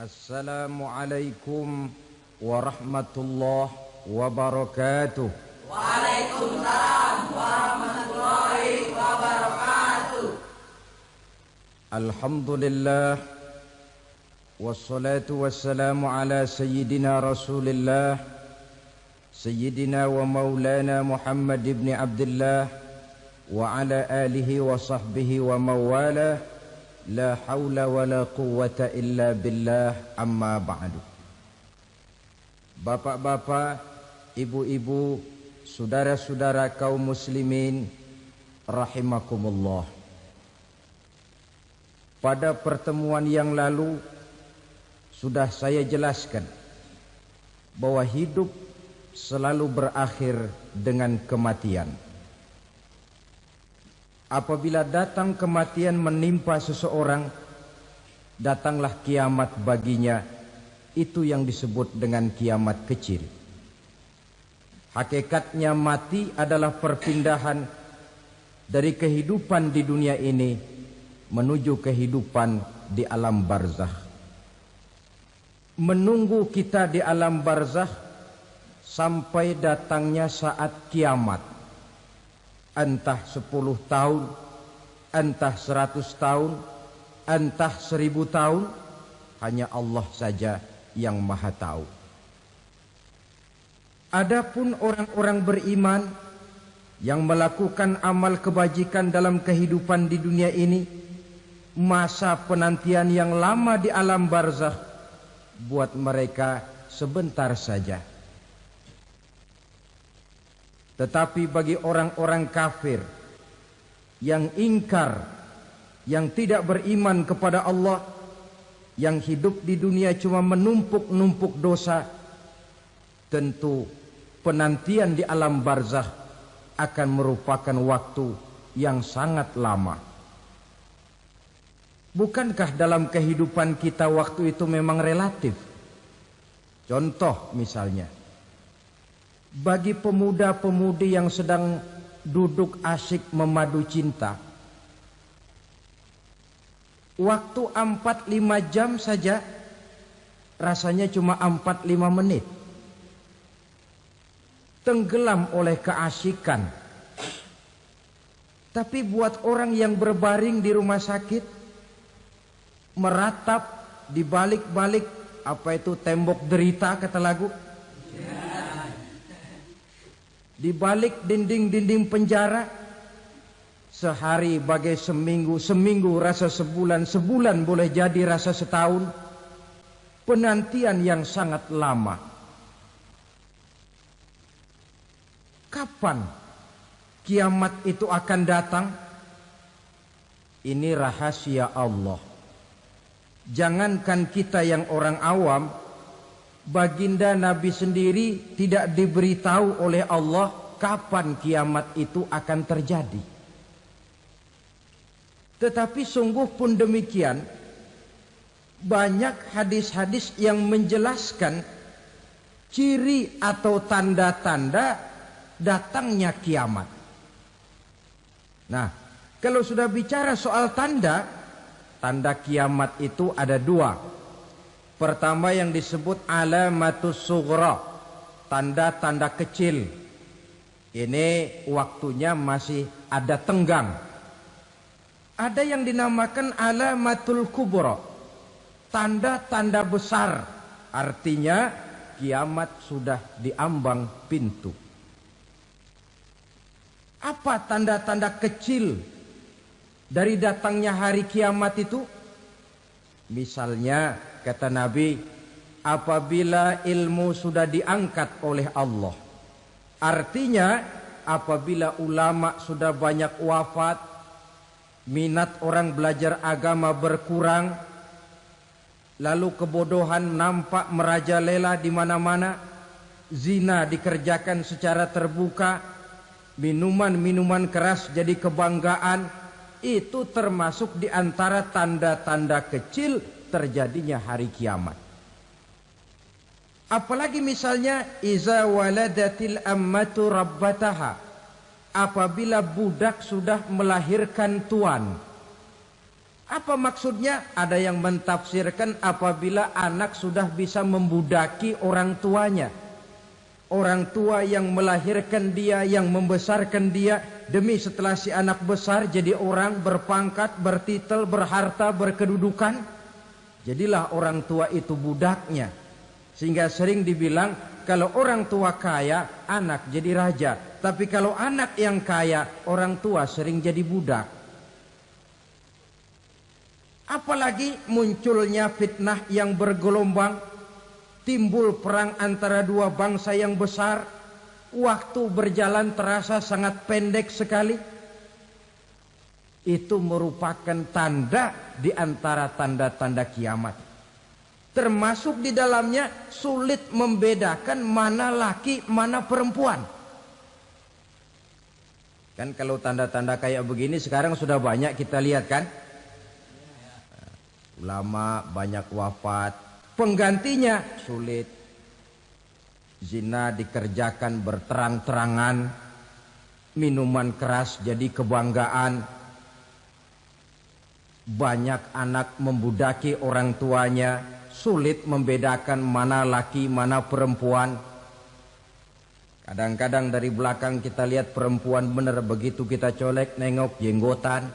Assalamualaikum warahmatullahi wabarakatuh. Waalaikumsalam warahmatullahi wabarakatuh. Alhamdulillah wassalatu wassalamu ala sayyidina Rasulillah sayyidina wa maulana Muhammad ibn Abdullah wa ala alihi wa sahbihi wa mawala. La haula wa la quwwata illa billah, amma ba'du. Bapak-bapak, ibu-ibu, saudara-saudara kaum muslimin rahimakumullah. Pada pertemuan yang lalu sudah saya jelaskan bahwa hidup selalu berakhir dengan kematian. Apabila datang kematian menimpa seseorang, datanglah kiamat baginya. Itu yang disebut dengan kiamat kecil. Hakikatnya mati adalah perpindahan dari kehidupan di dunia ini menuju kehidupan di alam barzakh. Menunggu kita di alam barzakh sampai datangnya saat kiamat. Entah 10 tahun, entah 100 tahun, entah 1000 tahun, hanya Allah saja yang maha tahu. Adapun orang-orang beriman yang melakukan amal kebajikan dalam kehidupan di dunia ini, masa penantian yang lama di alam barzakh buat mereka sebentar saja. Tetapi bagi orang-orang kafir yang ingkar, yang tidak beriman kepada Allah, yang hidup di dunia cuma menumpuk-numpuk dosa, tentu penantian di alam barzakh akan merupakan waktu yang sangat lama. Bukankah dalam kehidupan kita waktu itu memang relatif? Contoh misalnya, bagi pemuda-pemudi yang sedang duduk asyik memadu cinta, waktu 4-5 jam saja rasanya cuma 4-5 menit. Tenggelam oleh keasyikan. Tapi buat orang yang berbaring di rumah sakit, meratap di balik-balik apa itu tembok derita kata lagu, di balik dinding-dinding penjara, sehari bagai seminggu, seminggu rasa sebulan, sebulan boleh jadi rasa setahun. Penantian yang sangat lama. Kapan kiamat itu akan datang? Ini rahasia Allah. Jangankan kita yang orang awam, baginda Nabi sendiri tidak diberitahu oleh Allah kapan kiamat itu akan terjadi. Tetapi sungguh pun demikian, banyak hadis-hadis yang menjelaskan ciri atau tanda-tanda datangnya kiamat. Nah, kalau sudah bicara soal tanda, tanda kiamat itu ada 2. Pertama yang disebut alamatus sughra, tanda-tanda kecil. Ini waktunya masih ada tenggang. Ada yang dinamakan alamatul kubra, tanda-tanda besar. Artinya kiamat sudah diambang pintu. Apa tanda-tanda kecil dari datangnya hari kiamat itu? Misalnya kata Nabi, apabila ilmu sudah diangkat oleh Allah. Artinya apabila ulama sudah banyak wafat, minat orang belajar agama berkurang, lalu kebodohan nampak merajalela di mana-mana, zina dikerjakan secara terbuka, minuman-minuman keras jadi kebanggaan, itu termasuk di antara tanda-tanda kecil terjadinya hari kiamat. Apalagi misalnya iza waladatil ammatu rabbataha, apabila budak sudah melahirkan tuan. Apa maksudnya? Ada yang mentafsirkan apabila anak sudah bisa membudaki orang tuanya. Orang tua yang melahirkan dia, yang membesarkan dia, demi setelah si anak besar jadi orang berpangkat, bertitel, berharta, berkedudukan. Jadilah orang tua itu budaknya. Sehingga sering dibilang kalau orang tua kaya, anak jadi raja. Tapi kalau anak yang kaya, orang tua sering jadi budak. Apalagi munculnya fitnah yang bergelombang, timbul perang antara dua bangsa yang besar, waktu berjalan terasa sangat pendek sekali. Itu merupakan tanda di antara tanda-tanda kiamat. Termasuk di dalamnya sulit membedakan mana laki, mana perempuan. Kan kalau tanda-tanda kayak begini sekarang sudah banyak kita lihat kan? Ulama banyak wafat, penggantinya sulit. Zina dikerjakan berterang-terangan, minuman keras jadi kebanggaan. Banyak anak membudaki orang tuanya, sulit membedakan mana laki, mana perempuan. Kadang-kadang dari belakang kita lihat perempuan bener, begitu kita colek nengok jenggotan.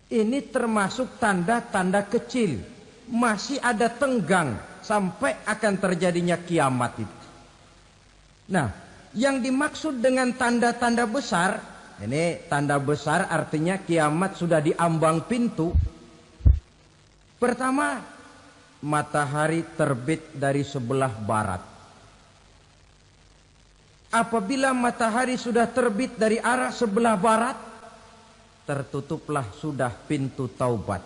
Ini termasuk tanda-tanda kecil. Masih ada tenggang sampai akan terjadinya kiamat itu. Nah, yang dimaksud dengan tanda-tanda besar, ini tanda besar artinya kiamat sudah diambang pintu. Pertama, matahari terbit dari sebelah barat. Apabila matahari sudah terbit dari arah sebelah barat, tertutuplah sudah pintu taubat.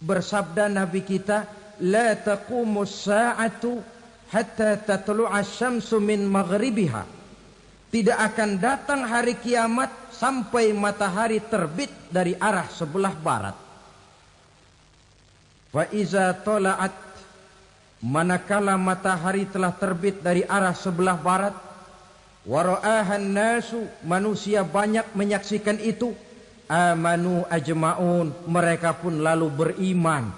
Bersabda Nabi kita, la taqumus sa'atu hatta tatlu'a syamsu min maghribiha. Tidak akan datang hari kiamat sampai matahari terbit dari arah sebelah barat. Fa iza tala'at, manakala matahari telah terbit dari arah sebelah barat, wara'ahan nasu, manusia banyak menyaksikan itu, amanu ajma'un, mereka pun lalu beriman.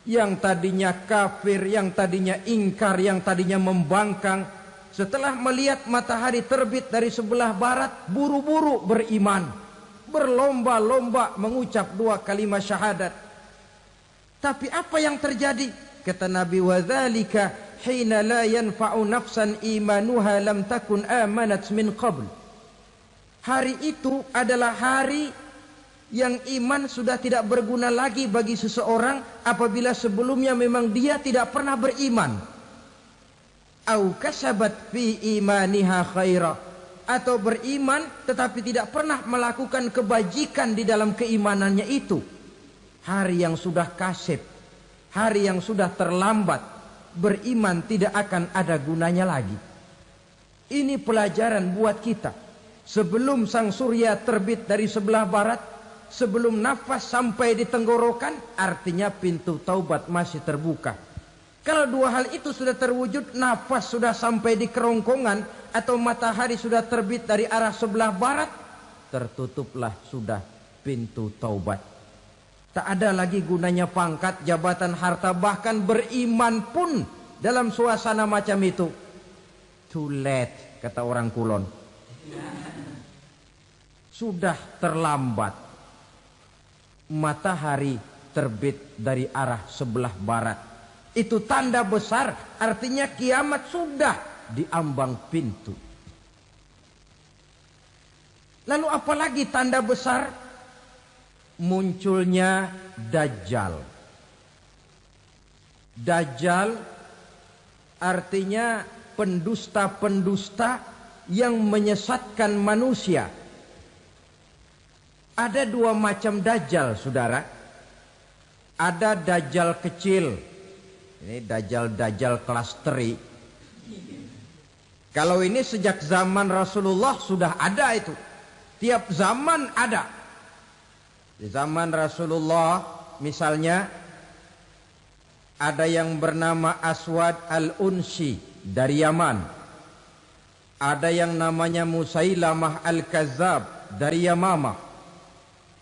Yang tadinya kafir, yang tadinya ingkar, yang tadinya membangkang, setelah melihat matahari terbit dari sebelah barat, buru-buru beriman, berlomba-lomba mengucap dua kalimat syahadat. Tapi apa yang terjadi? Kata Nabi, wadzalika hina la yanfa'u nafsan imanuha lam takun amanat min qabl. Hari itu adalah hari yang iman sudah tidak berguna lagi bagi seseorang apabila sebelumnya memang dia tidak pernah beriman. Au kasabat fi imaniha khaira, atau beriman tetapi tidak pernah melakukan kebajikan di dalam keimanannya itu. Hari yang sudah kasib, hari yang sudah terlambat, beriman tidak akan ada gunanya lagi. Ini pelajaran buat kita. Sebelum sang surya terbit dari sebelah barat, sebelum nafas sampai di tenggorokan, artinya pintu taubat masih terbuka. Kalau dua hal itu sudah terwujud, nafas sudah sampai di kerongkongan, atau matahari sudah terbit dari arah sebelah barat, tertutuplah sudah pintu taubat. Tak ada lagi gunanya pangkat, jabatan, harta, bahkan beriman pun dalam suasana macam itu. Too late, kata orang Kulon. Sudah terlambat. Matahari terbit dari arah sebelah barat. Itu tanda besar, artinya kiamat sudah diambang pintu. Lalu apalagi tanda besar? Munculnya Dajjal. Dajjal artinya pendusta-pendusta yang menyesatkan manusia. Ada dua macam Dajjal, saudara. Ada Dajjal kecil. Ini Dajjal-Dajjal kelas teri. Kalau ini sejak zaman Rasulullah sudah ada itu. Tiap zaman ada. Di zaman Rasulullah misalnya ada yang bernama Aswad al-Unsi dari Yaman. Ada yang namanya Musailamah Al-Kazzab dari Yamamah.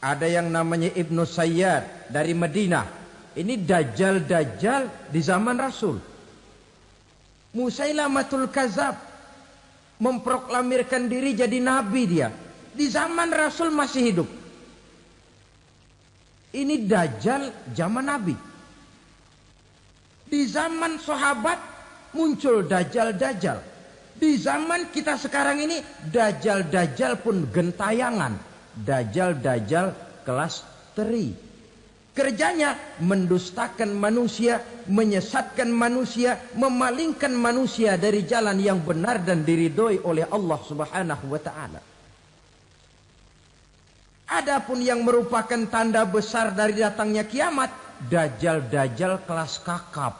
Ada yang namanya Ibnu Sayyad dari Madinah. Ini dajjal-dajjal di zaman Rasul. Musailamatul Kazzab memproklamirkan diri jadi nabi dia. Di zaman Rasul masih hidup. Ini dajjal zaman Nabi. Di zaman sahabat muncul dajjal-dajjal. Di zaman kita sekarang ini dajjal-dajjal pun gentayangan. Dajjal-dajjal kelas teri. Kerjanya mendustakan manusia, menyesatkan manusia, memalingkan manusia dari jalan yang benar dan diridhoi oleh Allah Subhanahu wa taala. Adapun yang merupakan tanda besar dari datangnya kiamat, dajjal-dajjal kelas kakap.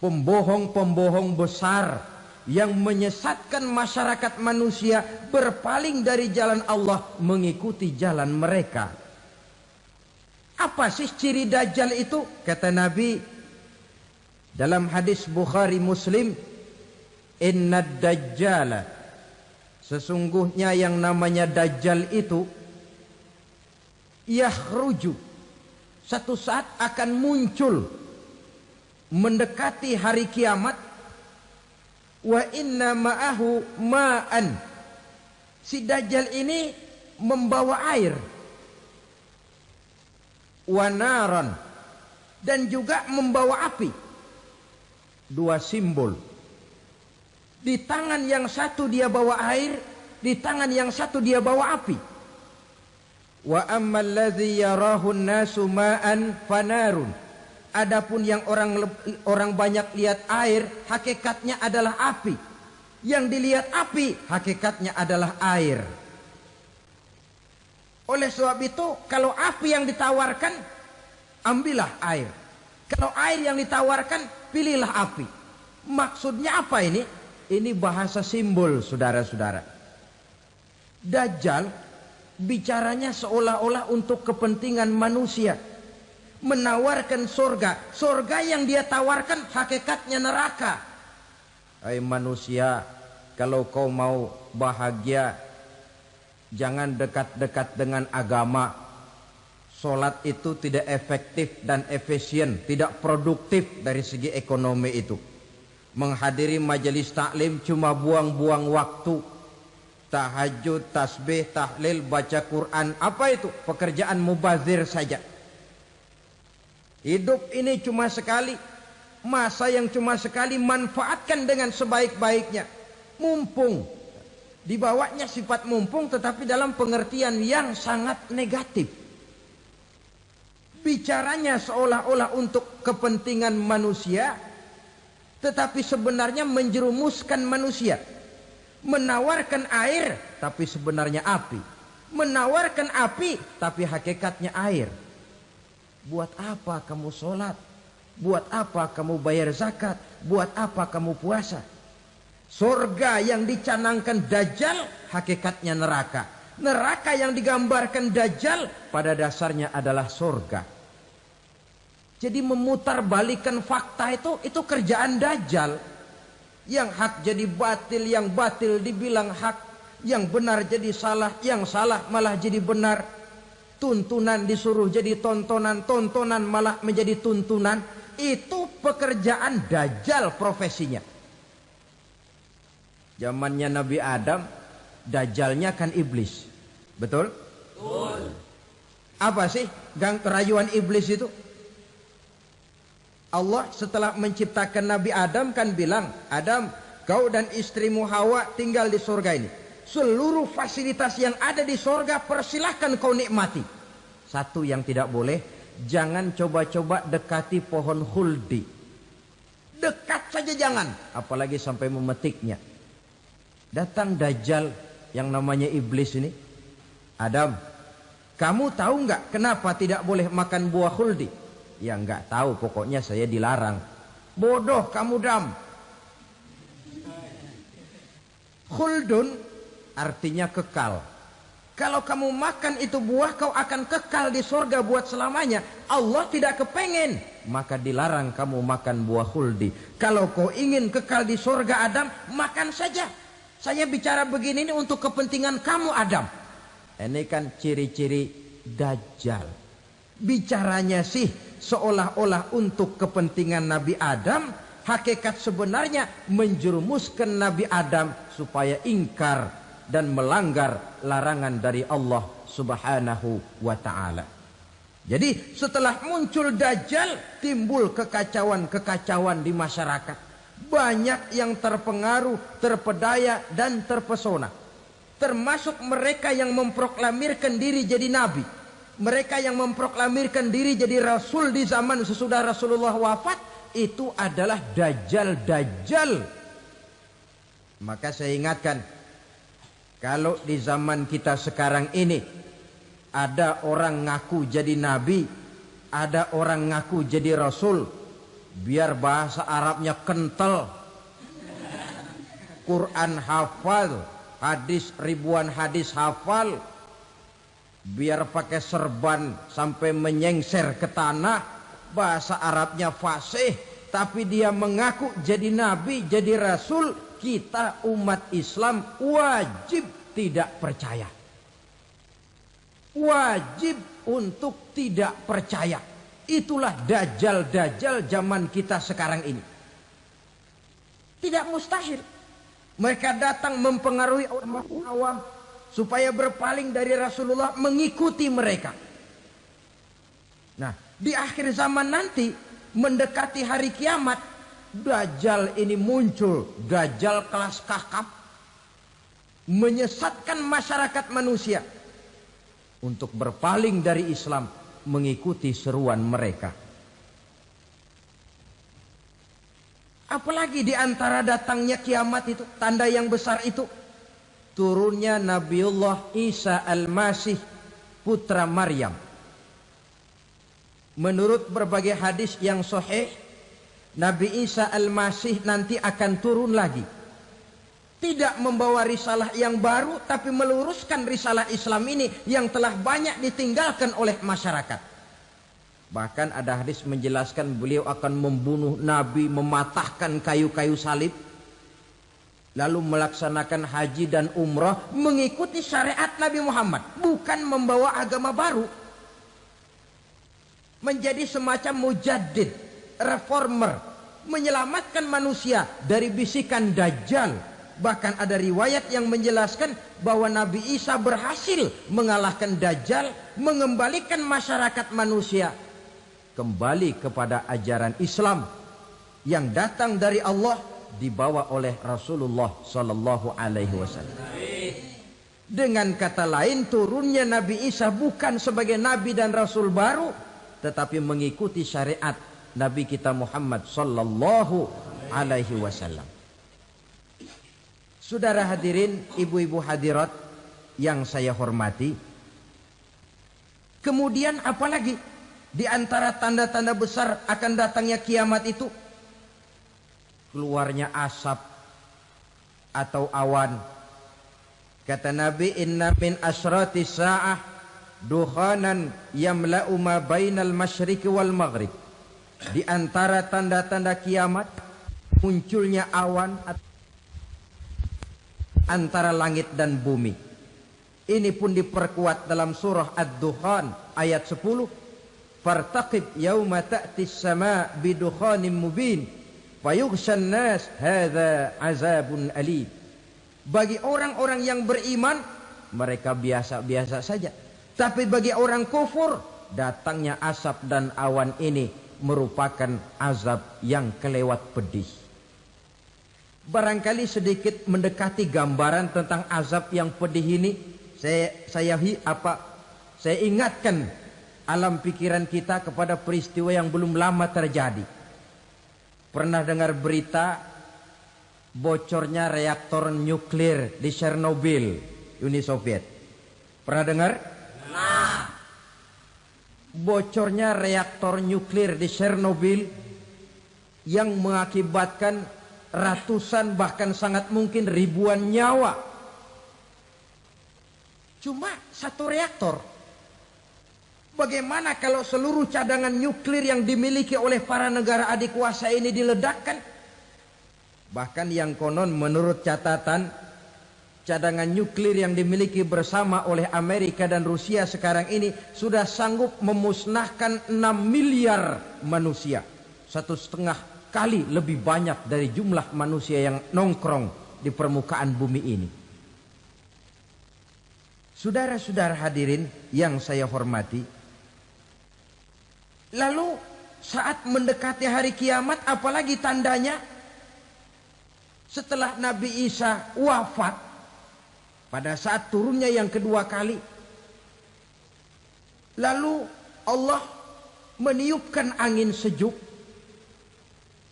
Pembohong-pembohong besar yang menyesatkan masyarakat manusia berpaling dari jalan Allah mengikuti jalan mereka. Apa sih ciri dajjal itu? Kata Nabi dalam hadis Bukhari Muslim, "Innad dajjala", sesungguhnya yang namanya dajjal itu yakhruju, satu saat akan muncul mendekati hari kiamat. Wa inna ma'ahu ma'an, si dajjal ini membawa air. Wa naran, dan juga membawa api. Dua simbol. Di tangan yang satu dia bawa air, di tangan yang satu dia bawa api. Wa ammal ladzi yarahu an-nasu ma'an fanarun. Adapun yang orang banyak lihat air, hakikatnya adalah api. Yang dilihat api, hakikatnya adalah air. Oleh sebab itu, kalau api yang ditawarkan, ambillah air. Kalau air yang ditawarkan, pilihlah api. Maksudnya apa ini? Ini bahasa simbol, saudara-saudara. Dajjal bicaranya seolah-olah untuk kepentingan manusia. Menawarkan surga. Surga yang dia tawarkan hakikatnya neraka. Hai manusia, kalau kau mau bahagia, jangan dekat-dekat dengan agama. Solat itu tidak efektif dan efisien, tidak produktif dari segi ekonomi itu. Menghadiri majelis taklim cuma buang-buang waktu. Tahajud, tasbih, tahlil, baca Quran, apa itu? Pekerjaan mubazir saja. Hidup ini cuma sekali, masa yang cuma sekali, manfaatkan dengan sebaik-baiknya. Mumpung, dibawanya sifat mumpung tetapi dalam pengertian yang sangat negatif. Bicaranya seolah-olah untuk kepentingan manusia, tetapi sebenarnya menjerumuskan manusia. Menawarkan air, tapi sebenarnya api. Menawarkan api, tapi hakikatnya air. Buat apa kamu sholat? Buat apa kamu bayar zakat? Buat apa kamu puasa? Surga yang dicanangkan dajjal, hakikatnya neraka. Neraka yang digambarkan dajjal, pada dasarnya adalah surga. Jadi memutarbalikan fakta itu kerjaan dajjal. Yang hak jadi batil, yang batil dibilang hak, yang benar jadi salah, yang salah malah jadi benar. Tuntunan disuruh jadi tontonan, tontonan malah menjadi tuntunan. Itu pekerjaan dajjal profesinya. Zamannya Nabi Adam, dajjalnya kan iblis. Betul? Betul. Apa sih rayuan iblis itu? Allah setelah menciptakan Nabi Adam kan bilang, Adam, kau dan istrimu Hawa tinggal di surga ini. Seluruh fasilitas yang ada di surga persilahkan kau nikmati. Satu yang tidak boleh, jangan coba-coba dekati pohon khuldi. Dekat saja jangan, apalagi sampai memetiknya. Datang dajjal yang namanya iblis ini. Adam, kamu tahu nggak kenapa tidak boleh makan buah khuldi? Ya nggak tahu, pokoknya saya dilarang. Bodoh kamu Dam. Khuldun artinya kekal. Kalau kamu makan itu buah, kau akan kekal di surga buat selamanya. Allah tidak kepengen, maka dilarang kamu makan buah khuldi. Kalau kau ingin kekal di surga Adam, makan saja. Saya bicara begini ini untuk kepentingan kamu Adam. Ini kan ciri-ciri Dajjal. Bicaranya sih seolah-olah untuk kepentingan Nabi Adam. Hakikat sebenarnya menjerumuskan Nabi Adam supaya ingkar dan melanggar larangan dari Allah Subhanahu wa ta'ala. Jadi setelah muncul Dajjal, timbul kekacauan-kekacauan di masyarakat. Banyak yang terpengaruh, terpedaya dan terpesona. Termasuk mereka yang memproklamirkan diri jadi nabi. Mereka yang memproklamirkan diri jadi rasul di zaman sesudah Rasulullah wafat. Itu adalah Dajjal. Maka saya ingatkan, kalau di zaman kita sekarang ini ada orang ngaku jadi nabi, ada orang ngaku jadi rasul, biar bahasa Arabnya kental, Quran hafal, hadis ribuan hadis hafal, biar pakai serban sampai menyengser ke tanah, bahasa Arabnya fasih, tapi dia mengaku jadi nabi, jadi rasul, kita umat Islam wajib tidak percaya. Wajib untuk tidak percaya. Itulah Dajjal zaman kita sekarang ini. Tidak mustahil mereka datang mempengaruhi orang awam supaya berpaling dari Rasulullah, mengikuti mereka. Nah, di akhir zaman nanti, mendekati hari kiamat, Dajjal ini muncul. Dajjal kelas kakap, menyesatkan masyarakat manusia untuk berpaling dari Islam, mengikuti seruan mereka. Apalagi di antara datangnya kiamat itu, tanda yang besar itu, turunnya Nabiullah Isa Al-Masih, putra Maryam. Menurut berbagai hadis yang sahih, Nabi Isa Al-Masih nanti akan turun lagi. Tidak membawa risalah yang baru, tapi meluruskan risalah Islam ini yang telah banyak ditinggalkan oleh masyarakat. Bahkan ada hadis menjelaskan beliau akan membunuh Nabi, mematahkan kayu-kayu salib, lalu melaksanakan haji dan umrah mengikuti syariat Nabi Muhammad, bukan membawa agama baru. Menjadi semacam mujaddid, reformer, menyelamatkan manusia dari bisikan Dajjal. Bahkan ada riwayat yang menjelaskan bahwa Nabi Isa berhasil mengalahkan Dajjal, mengembalikan masyarakat manusia kembali kepada ajaran Islam yang datang dari Allah, dibawa oleh Rasulullah Sallallahu Alaihi Wasallam. Dengan kata lain, turunnya Nabi Isa bukan sebagai Nabi dan Rasul baru, tetapi mengikuti syariat Nabi kita Muhammad Sallallahu Alaihi Wasallam. Saudara hadirin, ibu-ibu hadirat yang saya hormati, kemudian apalagi di antara tanda-tanda besar akan datangnya kiamat itu? Keluarnya asap atau awan. Kata Nabi, inna min asratis sa'ah dukhanan yamla'u ma bainal masyriqi wal maghrib. Di antara tanda-tanda kiamat, munculnya awan antara langit dan bumi. Ini pun diperkuat dalam surah Ad-Dukhan ayat 10. Fartaqib yauma ta'tis sama' bidukhanin mubin fayughshan nas hadza azabun alim. Bagi orang-orang yang beriman, mereka biasa-biasa saja. Tapi bagi orang kufur, datangnya asap dan awan ini merupakan azab yang kelewat pedih. Barangkali sedikit mendekati gambaran tentang azab yang pedih ini, saya ingatkan alam pikiran kita kepada peristiwa yang belum lama terjadi. Pernah dengar berita bocornya reaktor nuklir di Chernobyl, Uni Soviet? Pernah dengar? Nah, bocornya reaktor nuklir di Chernobyl yang mengakibatkan ratusan bahkan sangat mungkin ribuan nyawa. Cuma satu reaktor. Bagaimana kalau seluruh cadangan nuklir yang dimiliki oleh para negara adik kuasa ini diledakkan? Bahkan yang konon menurut catatan cadangan nuklir yang dimiliki bersama oleh Amerika dan Rusia sekarang ini sudah sanggup memusnahkan 6 miliar manusia. 1,5 kali lebih banyak dari jumlah manusia yang nongkrong di permukaan bumi ini. Saudara-saudara hadirin yang saya hormati, lalu saat mendekati hari kiamat, apalagi tandanya? Setelah Nabi Isa wafat, pada saat turunnya yang kedua kali, lalu Allah meniupkan angin sejuk.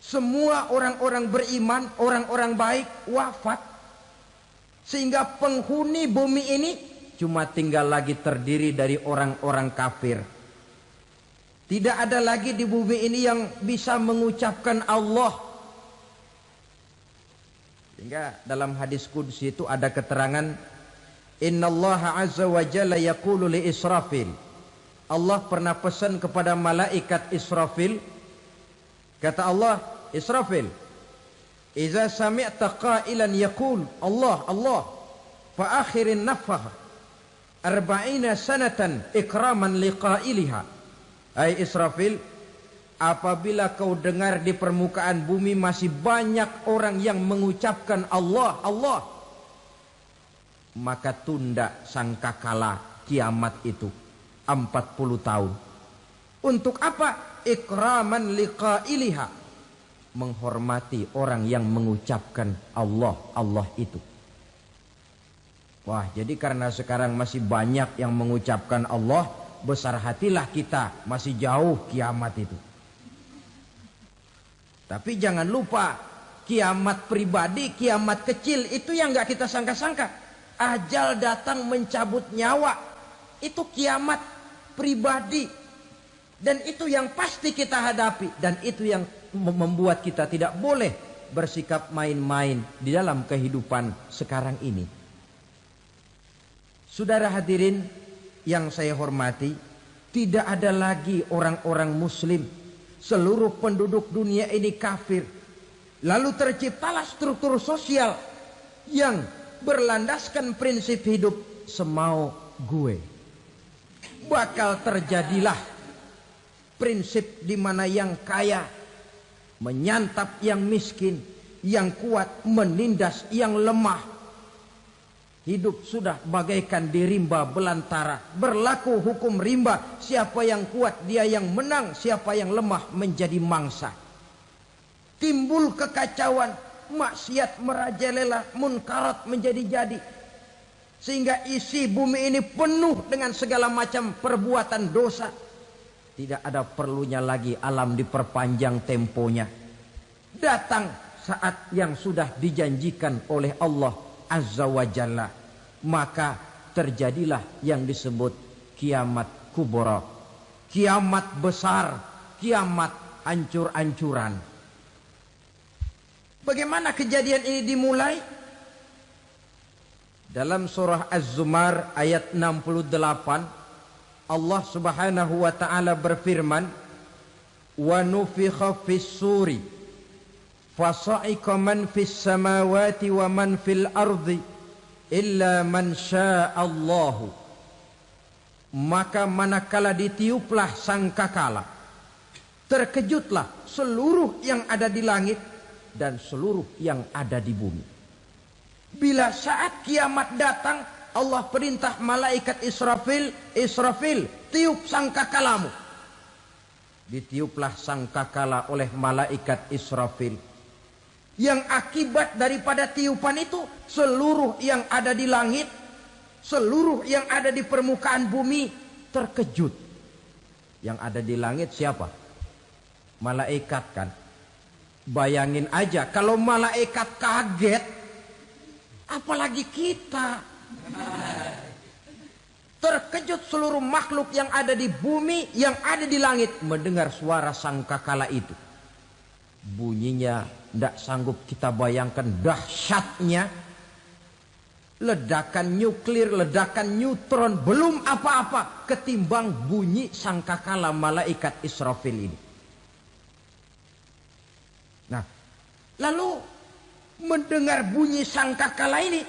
Semua orang-orang beriman, orang-orang baik wafat. Sehingga penghuni bumi ini cuma tinggal lagi terdiri dari orang-orang kafir. Tidak ada lagi di bumi ini yang bisa mengucapkan Allah. Sehingga dalam hadis qudsi itu ada keterangan, Innallaha azza wa jalla yaqulu li Israfil. Allah pernah pesan kepada malaikat Israfil. Kata Allah, Israfil, Iza sami'ta qailan yaqul Allah, Allah, fa akhirin nafah 40 sanatan ikraman liqailiha. Hai Israfil, apabila kau dengar di permukaan bumi masih banyak orang yang mengucapkan Allah, Allah, maka tunda sangkakala kiamat itu 40 tahun. Untuk apa? Ikraman liqailiha, menghormati orang yang mengucapkan Allah, Allah itu. Wah, jadi karena sekarang masih banyak yang mengucapkan Allah, besar hatilah kita, masih jauh kiamat itu. Tapi jangan lupa, kiamat pribadi, kiamat kecil itu yang gak kita sangka-sangka. Ajal datang mencabut nyawa, itu kiamat pribadi. Dan itu yang pasti kita hadapi. Dan itu yang membuat kita tidak boleh bersikap main-main di dalam kehidupan sekarang ini. Saudara hadirin yang saya hormati, tidak ada lagi orang-orang muslim. Seluruh penduduk dunia ini kafir. Lalu terciptalah struktur sosial yang berlandaskan prinsip hidup semau gue. Bakal terjadilah prinsip di mana yang kaya menyantap yang miskin, yang kuat menindas yang lemah. Hidup sudah bagaikan di rimba belantara, berlaku hukum rimba. Siapa yang kuat dia yang menang, siapa yang lemah menjadi mangsa. Timbul kekacauan, maksiat merajalela, munkarat menjadi-jadi. Sehingga isi bumi ini penuh dengan segala macam perbuatan dosa. Tidak ada perlunya lagi alam diperpanjang temponya. Datang saat yang sudah dijanjikan oleh Allah Azza wa Jalla. Maka terjadilah yang disebut kiamat kubra. Kiamat besar, kiamat hancur-hancuran. Bagaimana kejadian ini dimulai? Dalam surah Az-Zumar ayat 68, Allah subhanahu wa ta'ala berfirman, wa nufikha fis suri fasa'iqa man fis samawati wa man fil ardi illa man sya'allahu. Maka manakala ditiuplah sangkakala, terkejutlah seluruh yang ada di langit dan seluruh yang ada di bumi. Bila saat kiamat datang, Allah perintah malaikat Israfil, Israfil, tiup sangkakalamu. Ditiuplah sangkakala oleh malaikat Israfil. Yang akibat daripada tiupan itu, seluruh yang ada di langit, seluruh yang ada di permukaan bumi terkejut. Yang ada di langit siapa? Malaikat kan. Bayangin aja kalau malaikat kaget, apalagi kita. Terkejut seluruh makhluk yang ada di bumi, yang ada di langit mendengar suara sangkakala itu. Bunyinya tidak sanggup kita bayangkan dahsyatnya. Ledakan nuklir, ledakan neutron, belum apa-apa ketimbang bunyi sangkakala malaikat Israfil ini. Nah, lalu mendengar bunyi sangkakala ini,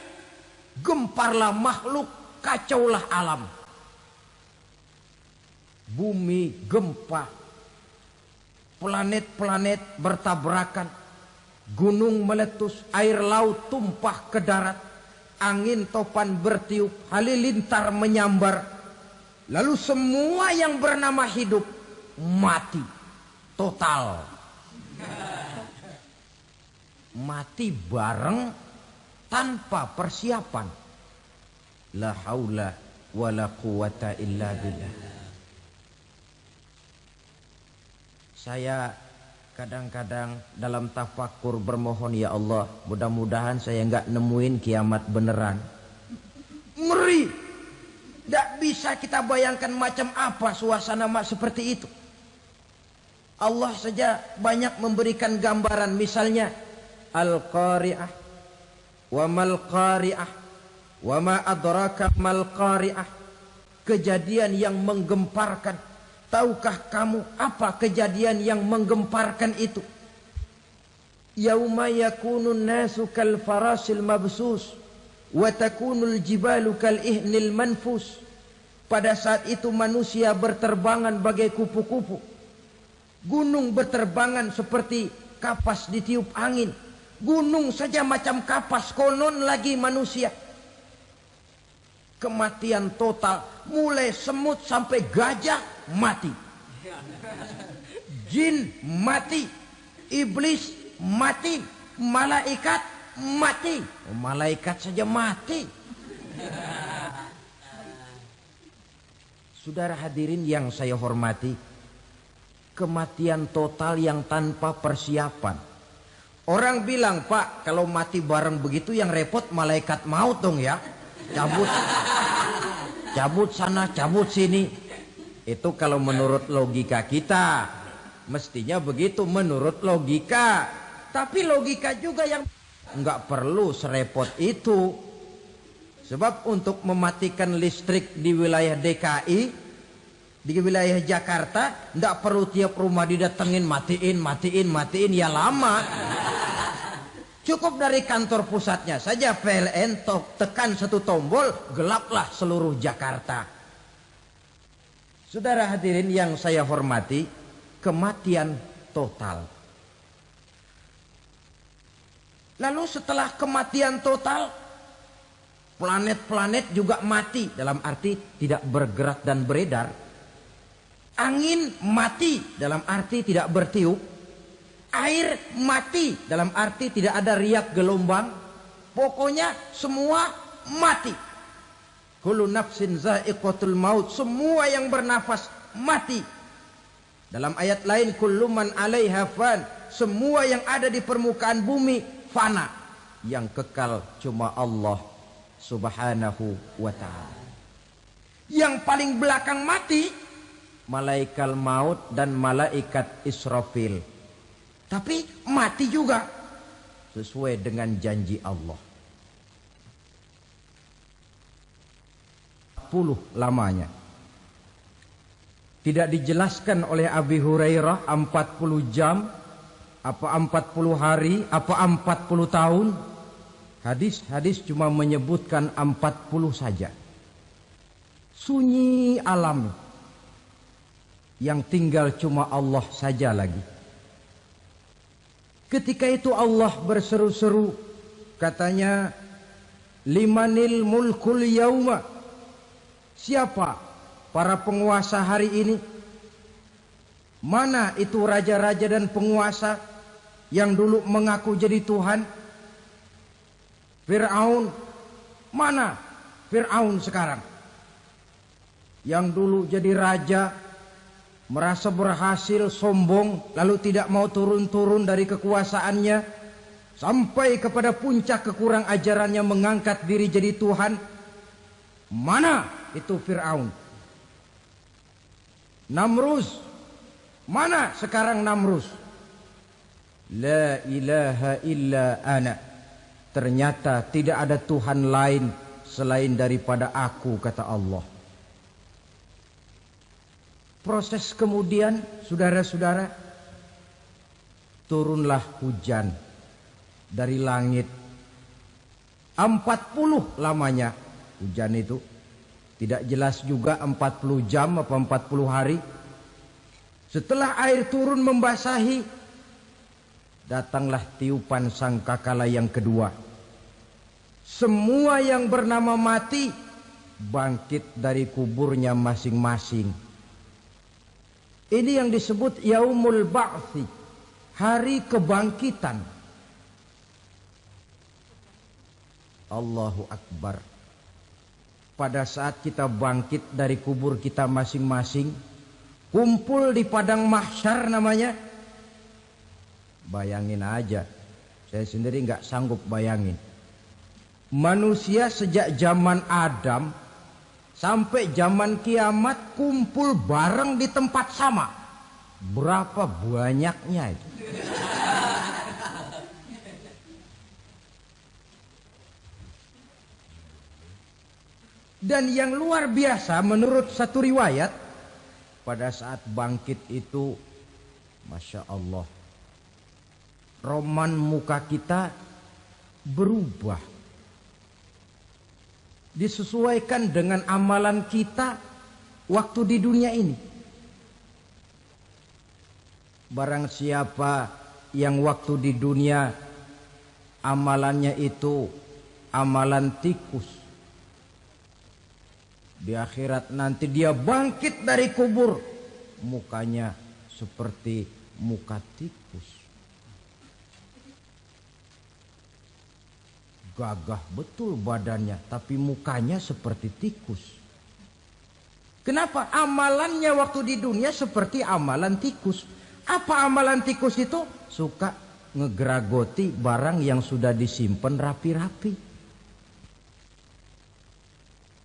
Gemparlah makhluk, kacaulah alam. Bumi gempa, planet-planet bertabrakan, gunung meletus, air laut tumpah ke darat, angin topan bertiup, halilintar menyambar. Lalu semua yang bernama hidup mati total. Mati bareng tanpa persiapan. La haula wala quwata illa billah. Saya kadang-kadang dalam tafakur bermohon, ya Allah, mudah-mudahan saya enggak nemuin kiamat beneran. Ngeri. Tidak bisa kita bayangkan macam apa suasana seperti itu. Allah saja banyak memberikan gambaran, misalnya Al-Qari'ah, wa mal qari'ah, wa ma adraka mal qari'ah. Kejadian yang menggemparkan. Tahukah kamu apa kejadian yang menggemparkan itu? Yauma yakunun nasu kal farasil mabsus wa takunul jibalu kal ihnil manfus. Pada saat itu manusia berterbangan bagai kupu-kupu. Gunung berterbangan seperti kapas ditiup angin. Gunung saja macam kapas, konon lagi manusia. Kematian total, mulai semut sampai gajah mati, jin mati, iblis mati, malaikat mati. Malaikat saja mati. Saudara hadirin yang saya hormati, kematian total yang tanpa persiapan. Orang bilang, Pak, kalau mati bareng begitu yang repot malaikat maut dong ya. Cabut sana, cabut sini. Itu kalau menurut logika kita. Mestinya begitu menurut logika. Tapi logika juga yang nggak perlu serepot itu. Sebab untuk mematikan listrik di wilayah DKI, di wilayah Jakarta, nggak perlu tiap rumah didatengin, matiin, ya lama. Cukup dari kantor pusatnya saja PLN tekan satu tombol, gelaplah seluruh Jakarta. Saudara hadirin yang saya hormati, kematian total. Lalu setelah kematian total, planet-planet juga mati, dalam arti tidak bergerak dan beredar. Angin mati, dalam arti tidak bertiup. Air mati, dalam arti tidak ada riak gelombang. Pokoknya semua mati. Kullu nafsin za'iqatul maut. Semua yang bernafas mati. Dalam ayat lain, kullu man 'alaiha fan. Semua yang ada di permukaan bumi fana. Yang kekal cuma Allah Subhanahu wa ta'ala. Yang paling belakang mati, malaikat maut dan malaikat Israfil. Tapi mati juga sesuai dengan janji Allah. 40 lamanya. Tidak dijelaskan oleh Abi Hurairah 40 jam, apa 40 hari, apa 40 tahun. Hadis-hadis cuma menyebutkan 40 saja. Sunyi alam. Yang tinggal cuma Allah saja lagi. Ketika itu Allah berseru-seru, katanya, limanil mulkul yauma. Siapa para penguasa hari ini? Mana itu raja-raja dan penguasa yang dulu mengaku jadi Tuhan? Fir'aun. Mana Fir'aun sekarang? Yang dulu jadi raja, merasa berhasil, sombong, lalu tidak mau turun-turun dari kekuasaannya, sampai kepada puncak kekurang ajarannya mengangkat diri jadi Tuhan. Mana itu Fir'aun? Namrus. Mana sekarang Namrus? La ilaha illa ana. Ternyata tidak ada Tuhan lain selain daripada aku, kata Allah. Proses kemudian, saudara-saudara, turunlah hujan dari langit. 40 lamanya hujan itu. Tidak jelas juga 40 jam apa 40 hari. Setelah air turun membasahi, datanglah tiupan sangkakala yang kedua. Semua yang bernama mati bangkit dari kuburnya masing-masing. Ini yang disebut Yaumul Ba'thi, hari kebangkitan. Allahu Akbar. Pada saat kita bangkit dari kubur kita masing-masing, kumpul di padang mahsyar namanya. Bayangin aja, saya sendiri nggak sanggup bayangin. Manusia sejak zaman Adam sampai zaman kiamat kumpul bareng di tempat sama. Berapa banyaknya itu? Dan yang luar biasa menurut satu riwayat, pada saat bangkit itu, Masya Allah, roman muka kita berubah. Disesuaikan dengan amalan kita waktu di dunia ini. Barang siapa yang waktu di dunia amalannya itu amalan tikus, di akhirat nanti dia bangkit dari kubur, mukanya seperti muka tikus. Gagah betul badannya, tapi mukanya seperti tikus. Kenapa? Amalannya waktu di dunia seperti amalan tikus. Apa amalan tikus itu? Suka ngegeragoti barang yang sudah disimpan rapi-rapi.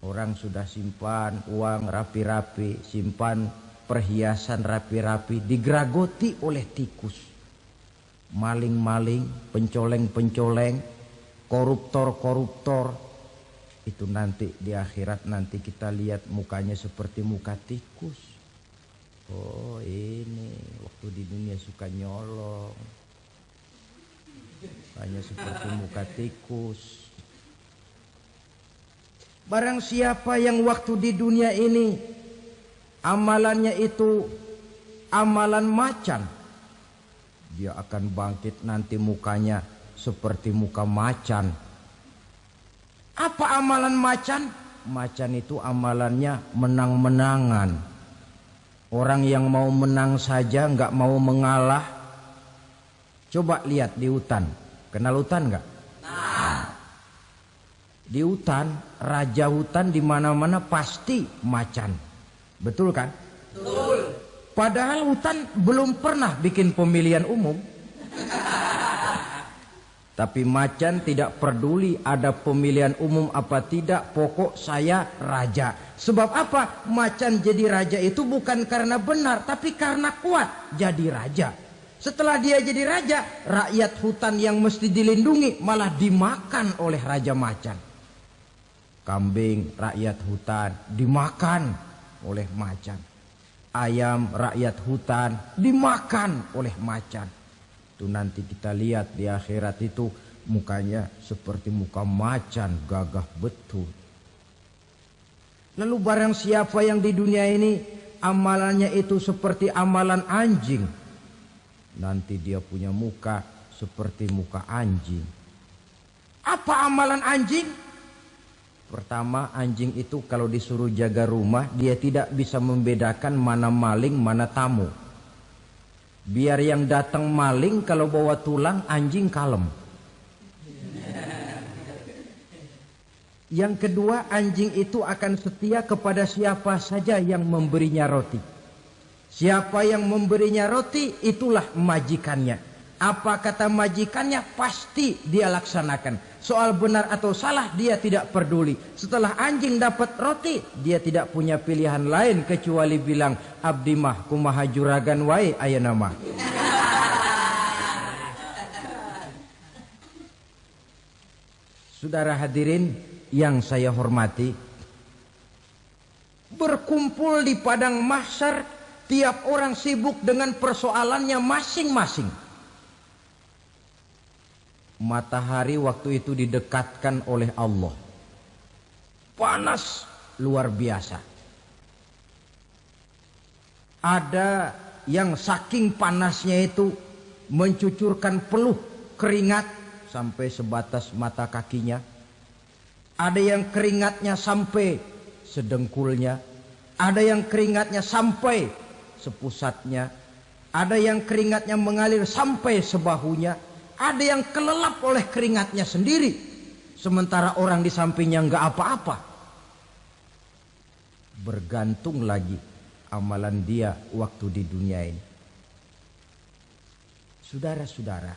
Orang sudah simpan uang rapi-rapi, simpan perhiasan rapi-rapi, digeragoti oleh tikus. Maling-maling, pencoleng-pencoleng, koruptor-koruptor. Itu nanti di akhirat nanti kita lihat mukanya seperti muka tikus. Oh ini waktu di dunia suka nyolong, mukanya seperti muka tikus. Barang siapa yang waktu di dunia ini amalannya itu amalan macan, dia akan bangkit nanti mukanya seperti muka macan. Apa amalan macan? Macan itu amalannya menang-menangan. Orang yang mau menang saja nggak mau mengalah. Coba lihat di hutan. Kenal hutan nggak? Di hutan, raja hutan di mana-mana pasti macan. Betul kan? Betul. Padahal hutan belum pernah bikin pemilihan umum. Tapi macan tidak peduli ada pemilihan umum apa tidak, pokok saya raja. Sebab apa? Macan jadi raja itu bukan karena benar, tapi karena kuat jadi raja. Setelah dia jadi raja, rakyat hutan yang mesti dilindungi malah dimakan oleh raja macan. Kambing rakyat hutan dimakan oleh macan. Ayam rakyat hutan dimakan oleh macan. Itu nanti kita lihat di akhirat itu mukanya seperti muka macan, gagah betul. Lalu barang siapa yang di dunia ini amalannya itu seperti amalan anjing, nanti dia punya muka seperti muka anjing. Apa amalan anjing? Pertama, anjing itu kalau disuruh jaga rumah, dia tidak bisa membedakan mana maling, mana tamu. Biar yang datang maling, kalau bawa tulang, anjing kalem. Yang kedua, anjing itu akan setia kepada siapa saja yang memberinya roti. Siapa yang memberinya roti, itulah majikannya. Apa kata majikannya, pasti dia laksanakan. Soal benar atau salah dia tidak peduli. Setelah anjing dapat roti, dia tidak punya pilihan lain kecuali bilang, abdi mah kumaha juragan wae ayeuna mah. Saudara hadirin yang saya hormati, berkumpul di padang mahsyar, tiap orang sibuk dengan persoalannya masing-masing. Matahari waktu itu didekatkan oleh Allah. Panas luar biasa. Ada yang saking panasnya itu mencucurkan peluh keringat sampai sebatas mata kakinya. Ada yang keringatnya sampai sedengkulnya. Ada yang keringatnya sampai sepusatnya. Ada yang keringatnya mengalir sampai sebahunya. Ada yang kelelap oleh keringatnya sendiri. Sementara orang di sampingnya enggak apa-apa. Bergantung lagi amalan dia waktu di dunia ini. Saudara-saudara,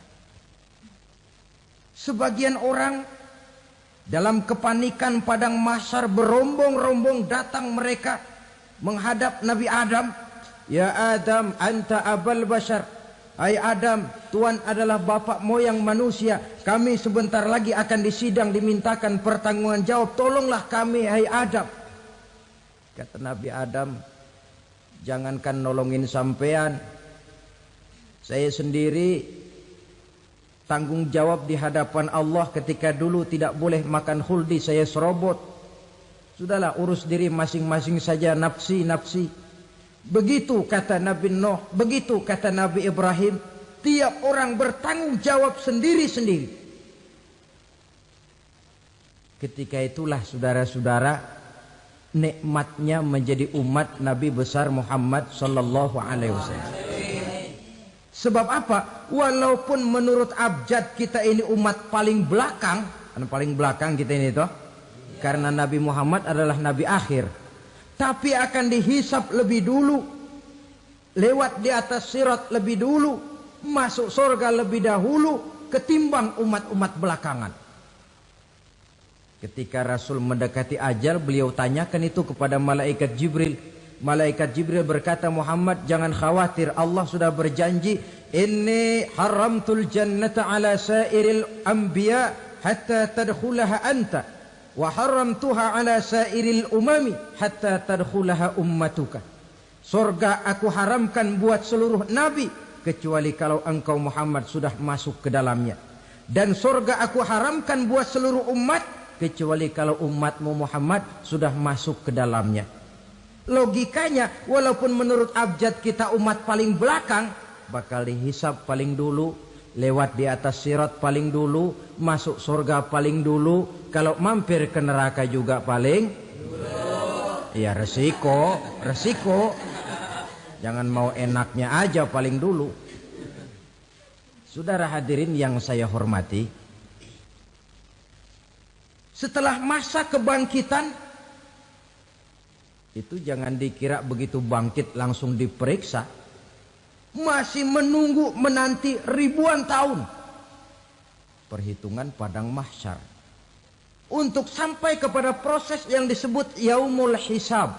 sebagian orang dalam kepanikan padang mahsyar berombong-rombong datang mereka menghadap Nabi Adam. Ya Adam, anta abal bashar. Hai Adam, Tuhan adalah bapak moyang manusia. Kami sebentar lagi akan disidang, dimintakan pertanggungan jawab. Tolonglah kami, hai Adam. Kata Nabi Adam, jangankan nolongin sampean, saya sendiri tanggung jawab di hadapan Allah ketika dulu tidak boleh makan khuldi, saya serobot. Sudahlah, urus diri masing-masing saja, nafsi. Begitu kata Nabi Nuh, begitu kata Nabi Ibrahim. Tiap orang bertanggung jawab sendiri-sendiri. Ketika itulah saudara-saudara, nikmatnya menjadi umat Nabi besar Muhammad sallallahu alaihi wasallam. Sebab apa? Walaupun menurut abjad kita ini umat paling belakang, paling belakang kita ini toh, karena Nabi Muhammad adalah Nabi akhir. Tapi akan dihisap lebih dulu, lewat di atas sirat lebih dulu, masuk surga lebih dahulu ketimbang umat-umat belakangan. Ketika Rasul mendekati ajal, beliau tanyakan itu kepada malaikat Jibril. Malaikat Jibril berkata, Muhammad jangan khawatir, Allah sudah berjanji, inni haramtul jannata ala sairil anbiya hatta tadkhulaha anta. Wa haramtuha ala sairil umami hatta tadkhulaha ummatuka. Surga aku haramkan buat seluruh nabi kecuali kalau engkau Muhammad sudah masuk ke dalamnya. Dan surga aku haramkan buat seluruh umat kecuali kalau umatmu Muhammad sudah masuk ke dalamnya. Logikanya, walaupun menurut abjad kita umat paling belakang, bakal dihisap paling dulu, lewat di atas sirat paling dulu, masuk surga paling dulu, kalau mampir ke neraka juga paling dulu. Ya resiko. Jangan mau enaknya aja paling dulu. Saudara hadirin yang saya hormati, setelah masa kebangkitan itu jangan dikira begitu bangkit langsung diperiksa. Masih menunggu menanti ribuan tahun perhitungan padang mahsyar untuk sampai kepada proses yang disebut yaumul hisab,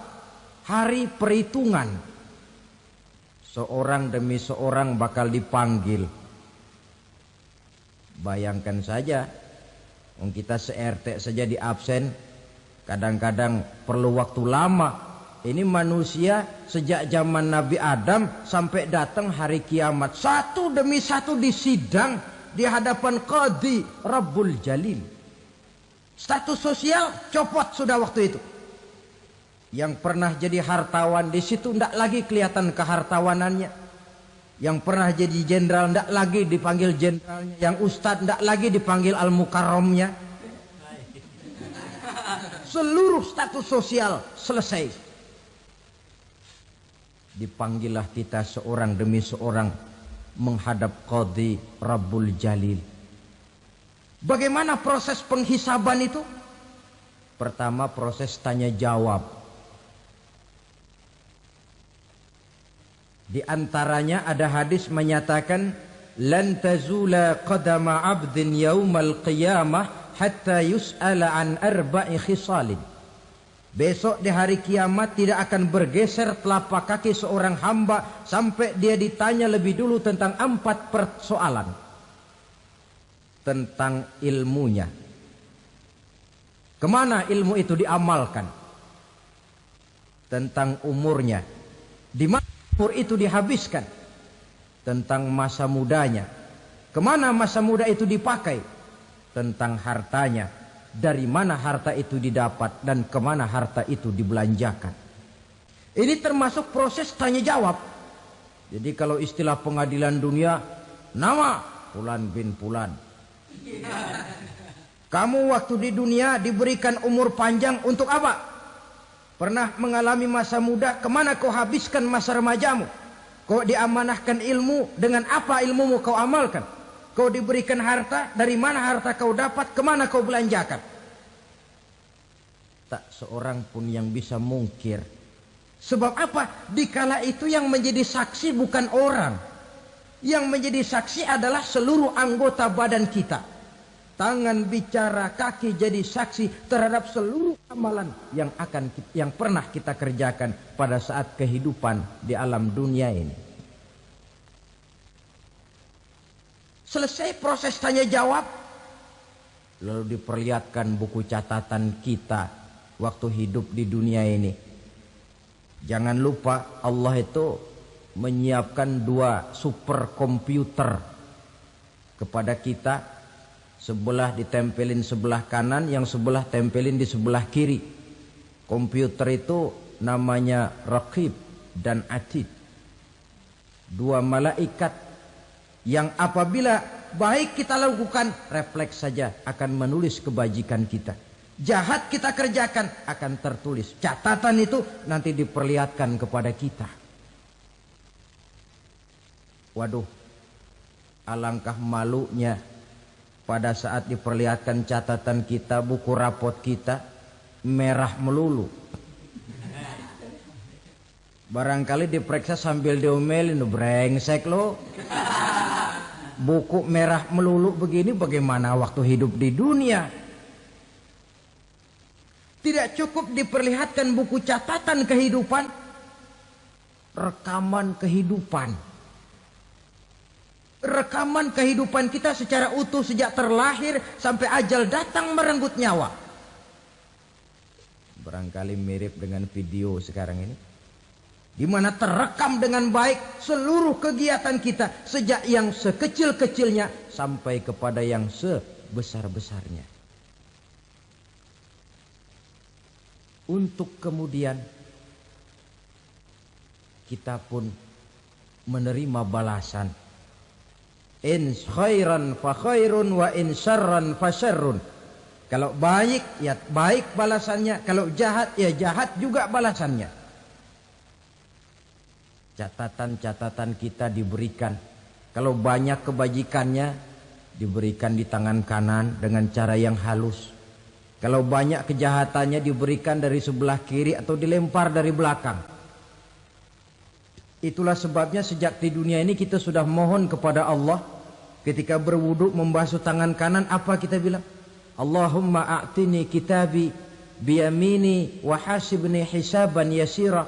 hari perhitungan. Seorang demi seorang bakal dipanggil. Bayangkan saja, kita se-RT saja di absen, kadang-kadang perlu waktu lama. Ini manusia sejak zaman Nabi Adam sampai datang hari kiamat, satu demi satu disidang di hadapan Qadhi Rabbul Jalil. Status sosial copot sudah waktu itu. Yang pernah jadi hartawan di situ tidak lagi kelihatan kehartawanannya. Yang pernah jadi jenderal tidak lagi dipanggil jenderalnya. Yang ustadz tidak lagi dipanggil al-mukarramnya. Seluruh status sosial selesai. Dipanggillah kita seorang demi seorang menghadap Qadhi Rabbul Jalil. Bagaimana proses penghisaban itu? Pertama proses tanya jawab. Di antaranya ada hadis menyatakan lan tazula qadama 'abdin yaumal qiyamah hatta yus'ala an arba'i khisalin. Besok di hari kiamat tidak akan bergeser telapak kaki seorang hamba sampai dia ditanya lebih dulu tentang 4 persoalan. Tentang ilmunya. Kemana ilmu itu diamalkan? Tentang umurnya. Di mana umur itu dihabiskan? Tentang masa mudanya. Kemana masa muda itu dipakai? tentang hartanya, dari mana harta itu didapat dan kemana harta itu dibelanjakan. Ini termasuk proses tanya jawab. Jadi kalau istilah pengadilan dunia, nama Fulan bin Fulan. Kamu waktu di dunia diberikan umur panjang untuk apa? Pernah mengalami masa muda, kemana kau habiskan masa remajamu? Kau diamanahkan ilmu, dengan apa ilmumu kau amalkan? Kau diberikan harta, dari mana harta kau dapat, kemana kau belanjakan? Tak seorang pun yang bisa mungkir. Sebab apa? Dikala itu yang menjadi saksi bukan orang. Yang menjadi saksi adalah seluruh anggota badan kita. Tangan bicara, kaki jadi saksi terhadap seluruh amalan yang pernah kita kerjakan pada saat kehidupan di alam dunia ini. Selesai proses tanya jawab, lalu diperlihatkan buku catatan kita waktu hidup di dunia ini. Jangan lupa Allah itu menyiapkan 2 superkomputer kepada kita. Sebelah ditempelin sebelah kanan, yang sebelah tempelin di sebelah kiri. Komputer itu namanya Raqib dan Atid. 2 malaikat yang apabila baik kita lakukan, refleks saja akan menulis kebajikan kita. Jahat kita kerjakan akan tertulis. Catatan itu nanti diperlihatkan kepada kita. Waduh, alangkah malunya pada saat diperlihatkan catatan kita, buku rapot kita merah melulu. Barangkali diperiksa sambil diomelin, brengsek lo. Buku merah melulu begini bagaimana waktu hidup di dunia? Tidak cukup diperlihatkan buku catatan kehidupan, rekaman kehidupan. Rekaman kehidupan kita secara utuh sejak terlahir sampai ajal datang merenggut nyawa. Barangkali mirip dengan video sekarang ini, di mana terekam dengan baik seluruh kegiatan kita sejak yang sekecil-kecilnya sampai kepada yang sebesar-besarnya. Untuk kemudian kita pun menerima balasan. In khairan fa khairun wa in syarran fa syarrun. Kalau baik ya baik balasannya, kalau jahat ya jahat juga balasannya. Catatan-catatan kita diberikan. Kalau banyak kebajikannya diberikan di tangan kanan dengan cara yang halus. Kalau banyak kejahatannya diberikan dari sebelah kiri atau dilempar dari belakang. Itulah sebabnya sejak di dunia ini kita sudah mohon kepada Allah. Ketika berwudu membasuh tangan kanan, apa kita bilang? Allahumma a'tini kitabi biyamini wa hasibni hisaban yasira.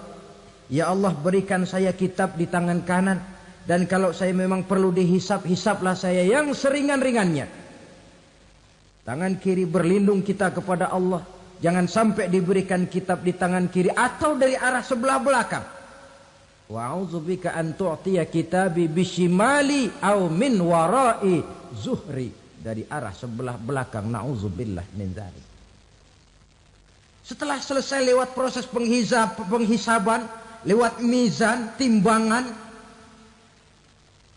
Ya Allah, berikan saya kitab di tangan kanan, dan kalau saya memang perlu dihisap, hisaplah saya yang seringan-ringannya. Tangan kiri berlindung kita kepada Allah. Jangan sampai diberikan kitab di tangan kiri atau dari arah sebelah belakang. Wa a'udzubika an tu'tiya kitabi bishimali aw min wara'i zuhri, dari arah sebelah belakang. Na'udzubillah min dzalik. Setelah selesai lewat proses penghisaban, lewat mizan, timbangan,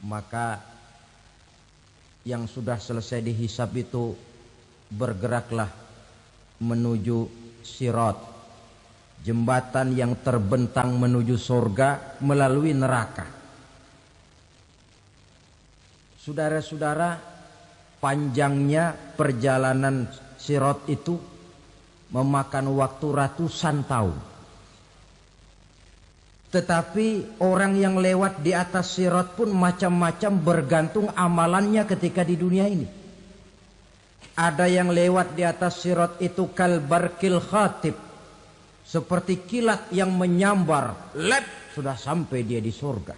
maka yang sudah selesai dihisab itu bergeraklah menuju sirat, jembatan yang terbentang menuju surga melalui neraka. Saudara-saudara, panjangnya perjalanan sirat itu memakan waktu ratusan tahun. Tetapi orang yang lewat di atas sirat pun macam-macam, bergantung amalannya ketika di dunia ini. Ada yang lewat di atas sirat itu kal barkil khatib, seperti kilat yang menyambar, lep, sudah sampai dia di surga.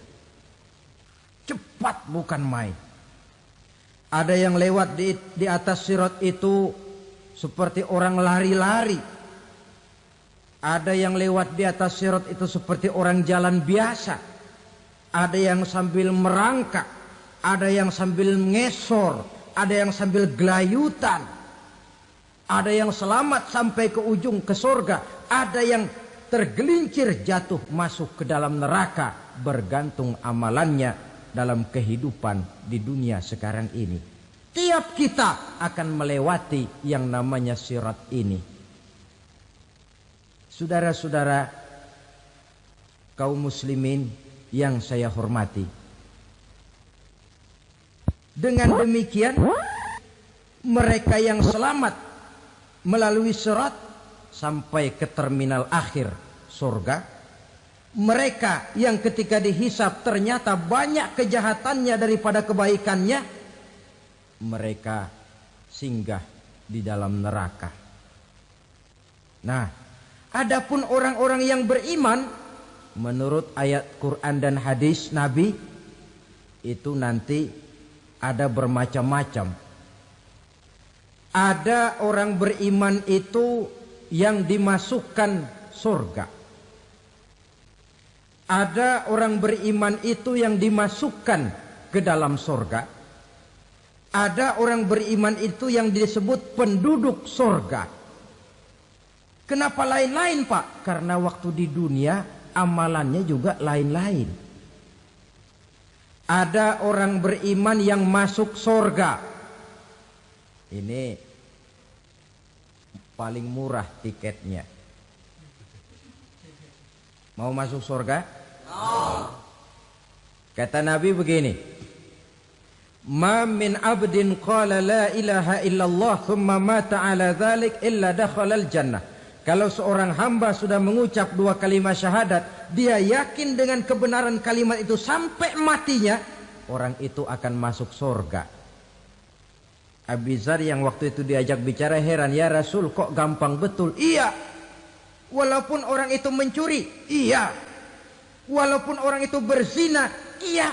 Cepat bukan main. Ada yang lewat di atas sirat itu seperti orang lari-lari. Ada yang lewat di atas sirat itu seperti orang jalan biasa. Ada yang sambil merangkak, ada yang sambil ngesor, ada yang sambil gelayutan, ada yang selamat sampai ke ujung ke surga, ada yang tergelincir jatuh masuk ke dalam neraka, bergantung amalannya dalam kehidupan di dunia sekarang ini. Tiap kita akan melewati yang namanya sirat ini. Saudara-saudara kaum muslimin yang saya hormati, dengan demikian mereka yang selamat melalui sirat sampai ke terminal akhir surga, mereka yang ketika dihisab ternyata banyak kejahatannya daripada kebaikannya, mereka singgah di dalam neraka. Nah, adapun orang-orang yang beriman menurut ayat Quran dan hadis Nabi itu nanti ada bermacam-macam. Ada orang beriman itu yang dimasukkan surga. Ada orang beriman itu yang dimasukkan ke dalam surga. Ada orang beriman itu yang disebut penduduk surga. Kenapa lain-lain, Pak? Karena waktu di dunia amalannya juga lain-lain. Ada orang beriman yang masuk surga. Ini paling murah tiketnya. Mau masuk surga? Kata Nabi begini, ma min abdin qala la ilaha illallah thumma mata ala dhalik illa dakhalal jannah. Kalau seorang hamba sudah mengucap dua kalimat syahadat, dia yakin dengan kebenaran kalimat itu sampai matinya, orang itu akan masuk surga. Abi Dzar yang waktu itu diajak bicara heran, ya Rasul kok gampang betul? Iya. Walaupun orang itu mencuri, iya. Walaupun orang itu berzina, iya.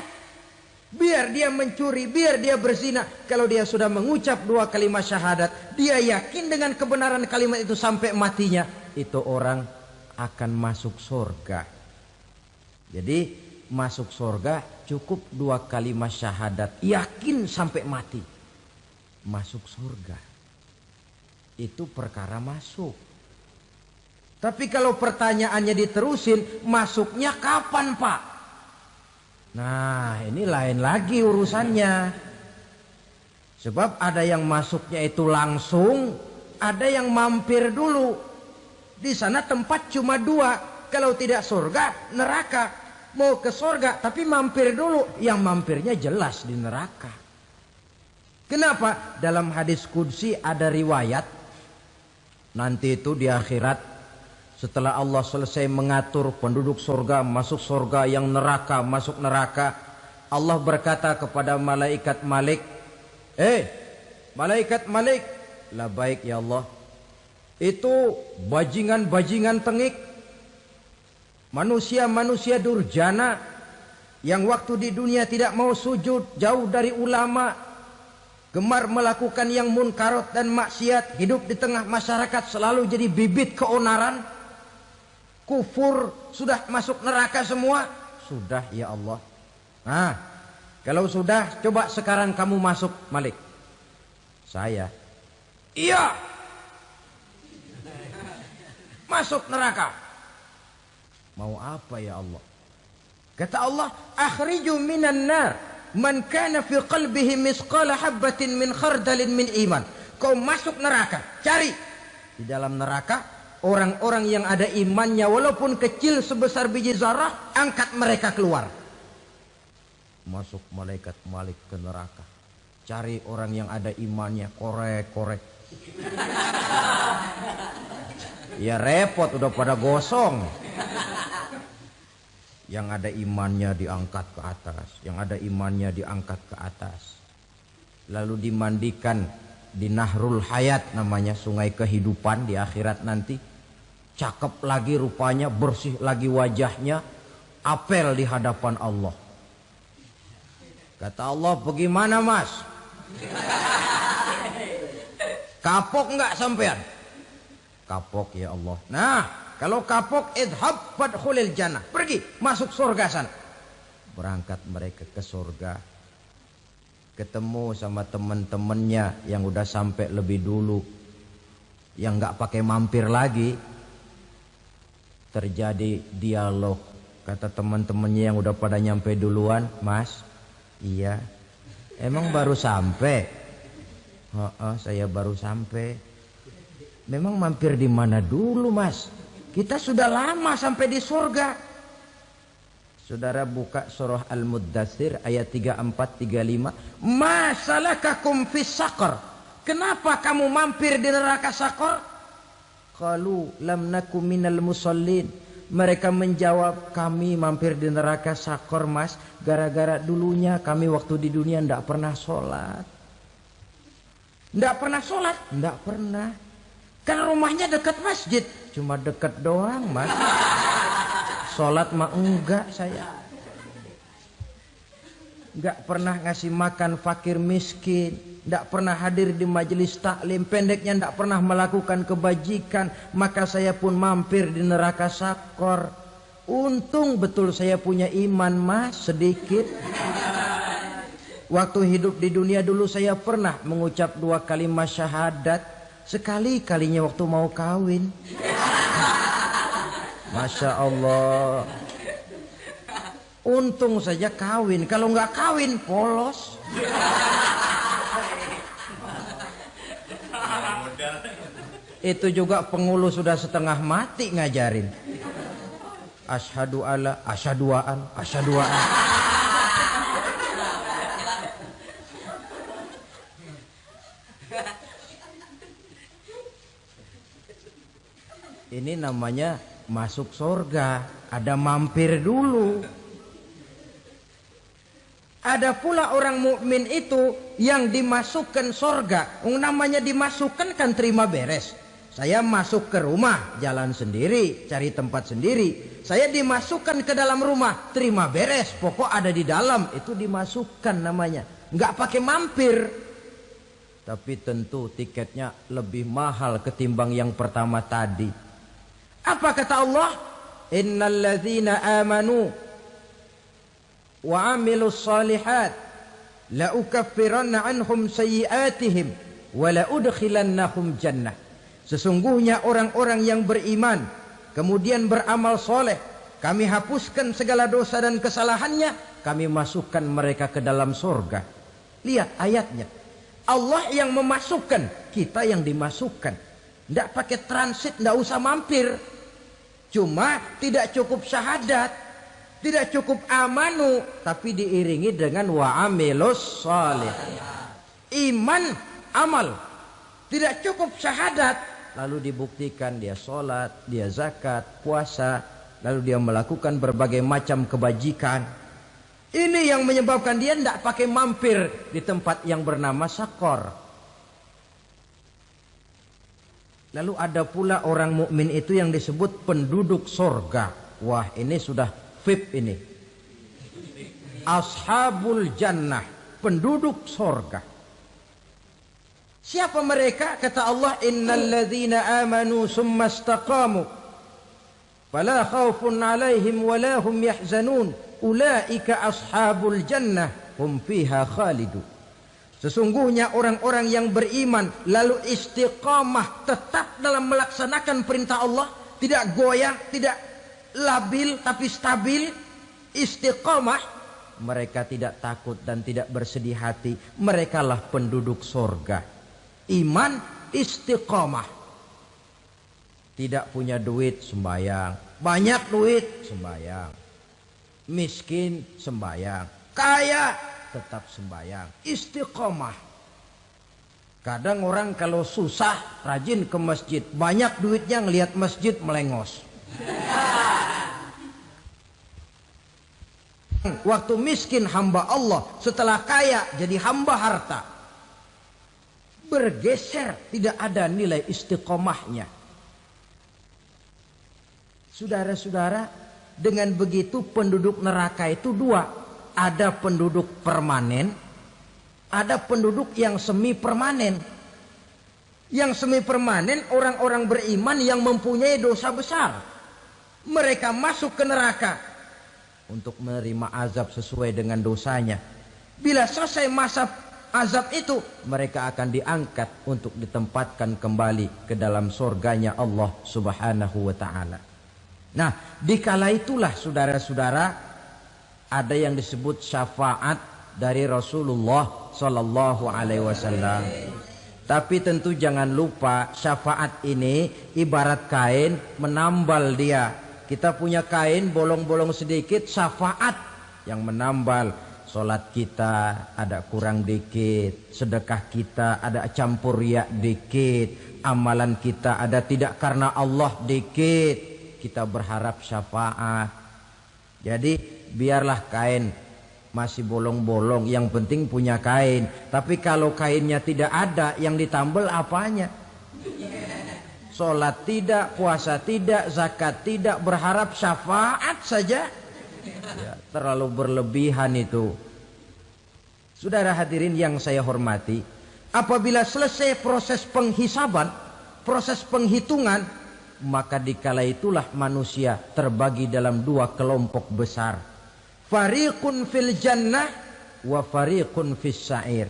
Biar dia mencuri, biar dia berzina, kalau dia sudah mengucap dua kalimat syahadat, dia yakin dengan kebenaran kalimat itu sampai matinya, itu orang akan masuk surga. Jadi masuk surga cukup dua kalimat syahadat, yakin sampai mati, masuk surga. Itu perkara masuk. Tapi kalau pertanyaannya diterusin, masuknya kapan, Pak? Nah, ini lain lagi urusannya. Sebab ada yang masuknya itu langsung, ada yang mampir dulu. Di sana tempat cuma dua, kalau tidak surga, neraka. Mau ke surga tapi mampir dulu, yang mampirnya jelas di neraka. Kenapa? Dalam hadis qudsi ada riwayat, nanti itu di akhirat, setelah Allah selesai mengatur penduduk surga masuk surga, yang neraka masuk neraka, Allah berkata kepada malaikat Malik, malaikat Malik, labaik ya Allah. Itu bajingan-bajingan tengik, manusia-manusia durjana yang waktu di dunia tidak mau sujud, jauh dari ulama, gemar melakukan yang munkarat dan maksiat, hidup di tengah masyarakat selalu jadi bibit keonaran, kufur, sudah masuk neraka semua. Sudah ya Allah. Nah, kalau sudah, coba sekarang kamu masuk, Malik. Saya, iya, masuk neraka. Mau apa ya Allah? Kata Allah, akhriju minan nar man kana fi qalbihi misqala habbatin min khardalin min iman. Kau masuk neraka, cari di dalam neraka orang-orang yang ada imannya walaupun kecil sebesar biji zarah, angkat mereka keluar. Masuk malaikat Malik ke neraka, cari orang yang ada imannya, korek-korek. Ya repot, udah pada gosong. Yang ada imannya diangkat ke atas, yang ada imannya diangkat ke atas. Lalu dimandikan di Nahrul Hayat, namanya sungai kehidupan di akhirat nanti. Cakep lagi rupanya, bersih lagi wajahnya, apel di hadapan Allah. Kata Allah, bagaimana mas? Kapok enggak sampean? Kapok ya Allah. Nah, kalau kapok, idhab fadkhulil jannah, pergi masuk surga sana. Berangkat mereka ke surga. ketemu sama teman-temannya yang udah sampai lebih dulu, yang nggak pakai mampir lagi. Terjadi dialog. Kata teman-temannya yang udah pada nyampe duluan, Mas, iya, emang baru sampai? Saya baru sampai. Memang mampir di mana dulu, Mas? Kita sudah lama sampai di surga. Saudara buka surah Al-Muddatsir ayat 34-35. Masalakakum fis saqar? Kenapa kamu mampir di neraka Saqar? Qalu lam nakum minal musallin. Mereka menjawab, kami mampir di neraka Saqar, Mas, gara-gara dulunya kami waktu di dunia ndak pernah sholat. Ndak pernah sholat? Ndak pernah. Kan rumahnya dekat masjid. Cuma dekat doang, Mas. Sholat mah enggak saya. Enggak pernah ngasih makan fakir miskin. Enggak pernah hadir di majelis taklim. Pendeknya enggak pernah melakukan kebajikan. Maka saya pun mampir di neraka Saqar. Untung betul saya punya iman, Mas, sedikit. Waktu hidup di dunia dulu saya pernah mengucap 2 kalimat syahadat. Sekali-kalinya waktu mau kawin. Masya Allah. Untung saja kawin. Kalau nggak kawin polos. Itu juga pengulu sudah setengah mati ngajarin. Asyhadu alla, asyaduaan, asyaduaan. Ini namanya masuk surga, ada mampir dulu. Ada pula orang mukmin itu yang dimasukkan surga. Namanya dimasukkan kan terima beres. Saya masuk ke rumah, jalan sendiri, cari tempat sendiri. Saya dimasukkan ke dalam rumah, terima beres. Pokok ada di dalam, itu dimasukkan namanya. Nggak pakai mampir. Tapi tentu tiketnya lebih mahal ketimbang yang pertama tadi. Apa kata Allah? Innal ladzina amanu wa amilus solihat la ukaffiranna anhum sayyiatihim wa la udkhilannahum jannah. Sesungguhnya orang-orang yang beriman kemudian beramal soleh, kami hapuskan segala dosa dan kesalahannya, kami masukkan mereka ke dalam surga. Lihat ayatnya. Allah yang memasukkan, kita yang dimasukkan. Tidak pakai transit, tidak usah mampir. Cuma tidak cukup syahadat, tidak cukup amanu, tapi diiringi dengan wa'amilus salih. Iman, amal. Tidak cukup syahadat, lalu dibuktikan dia sholat, dia zakat, puasa, lalu dia melakukan berbagai macam kebajikan. Ini yang menyebabkan dia tidak pakai mampir di tempat yang bernama Saqar. Lalu ada pula orang mukmin itu yang disebut penduduk surga. Wah, ini sudah VIP ini. Ashabul jannah, penduduk surga. Siapa mereka? Kata Allah, innal ladzina amanu summa istaqamu fala khaufun 'alaihim wala hum yahzanun ulaika ashabul jannah hum fiha khalidun. Sesungguhnya orang-orang yang beriman lalu istiqamah, tetap dalam melaksanakan perintah Allah, tidak goyah, tidak labil tapi stabil, istiqamah, mereka tidak takut dan tidak bersedih hati. Merekalah penduduk surga. Iman, istiqamah. Tidak punya duit, sembahyang. Banyak duit, sembahyang. Miskin, sembahyang. Kaya, tetap sembahyang. Istiqomah. Kadang orang kalau susah rajin ke masjid, banyak duitnya ngelihat masjid melengos. Waktu miskin hamba Allah, setelah kaya jadi hamba harta. Bergeser, tidak ada nilai istiqomahnya. Saudara-saudara, dengan begitu penduduk neraka itu dua. Ada penduduk permanen, ada penduduk yang semi permanen. Yang semi permanen orang-orang beriman yang mempunyai dosa besar. Mereka masuk ke neraka untuk menerima azab sesuai dengan dosanya. Bila selesai masa azab itu, mereka akan diangkat untuk ditempatkan kembali ke dalam surganya Allah Subhanahu wa ta'ala. Nah, dikala itulah saudara-saudara, ada yang disebut syafaat dari Rasulullah Sallallahu Alaihi Wasallam. Tapi tentu jangan lupa, syafaat ini ibarat kain menambal dia. Kita punya kain bolong-bolong sedikit, syafaat yang menambal. Solat kita ada kurang dikit, sedekah kita ada campur riak dikit, amalan kita ada tidak karena Allah dikit, kita berharap syafaat. Jadi biarlah kain masih bolong-bolong, yang penting punya kain. Tapi kalau kainnya tidak ada, yang ditambal apanya? Sholat tidak, puasa tidak, zakat tidak, berharap syafaat saja. Ya, terlalu berlebihan itu. Saudara hadirin yang saya hormati, apabila selesai proses penghisaban, proses penghitungan, maka dikala itulah manusia terbagi dalam dua kelompok besar. Fariqun fil jannah wa fariqun fis sa'ir.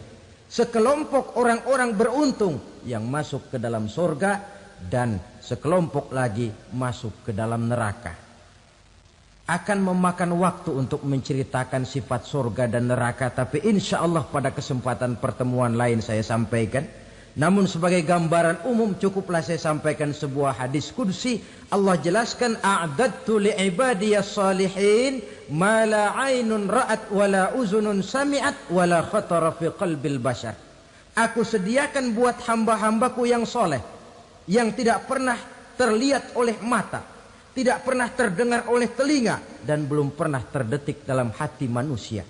Sekelompok orang-orang beruntung yang masuk ke dalam surga, dan sekelompok lagi masuk ke dalam neraka. Akan memakan waktu untuk menceritakan sifat surga dan neraka, tapi insya Allah pada kesempatan pertemuan lain saya sampaikan. Namun sebagai gambaran umum cukuplah saya sampaikan sebuah hadis qudsi. Allah jelaskan, a'dadtu li'ibadiyas salihin ma la 'ainun ra'at wa la uzunun sami'at wa la khatara fi qalbil bashar. Aku sediakan buat hamba-hambaku yang soleh, yang tidak pernah terlihat oleh mata, tidak pernah terdengar oleh telinga, dan belum pernah terdetik dalam hati manusia.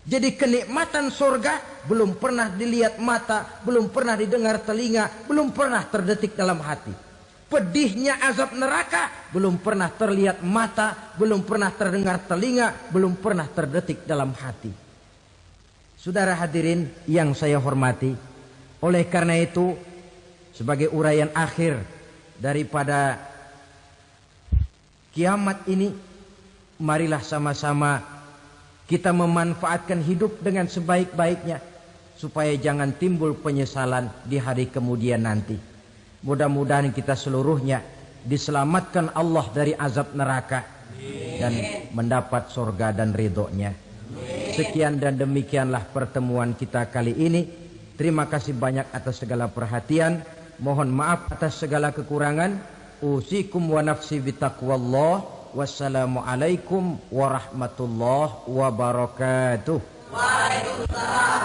Jadi kenikmatan surga belum pernah dilihat mata, belum pernah didengar telinga, belum pernah terdetik dalam hati. Pedihnya azab neraka belum pernah terlihat mata, belum pernah terdengar telinga, belum pernah terdetik dalam hati. Saudara hadirin yang saya hormati, oleh karena itu sebagai uraian akhir daripada kiamat ini, marilah sama-sama kita memanfaatkan hidup dengan sebaik-baiknya, supaya jangan timbul penyesalan di hari kemudian nanti. Mudah-mudahan kita seluruhnya diselamatkan Allah dari azab neraka dan mendapat surga dan ridhonya. Sekian dan demikianlah pertemuan kita kali ini. Terima kasih banyak atas segala perhatian. Mohon maaf atas segala kekurangan. Usikum wa nafsi bitaqwallah. Wassalamualaikum warahmatullahi wabarakatuh. Waalaikumsalam.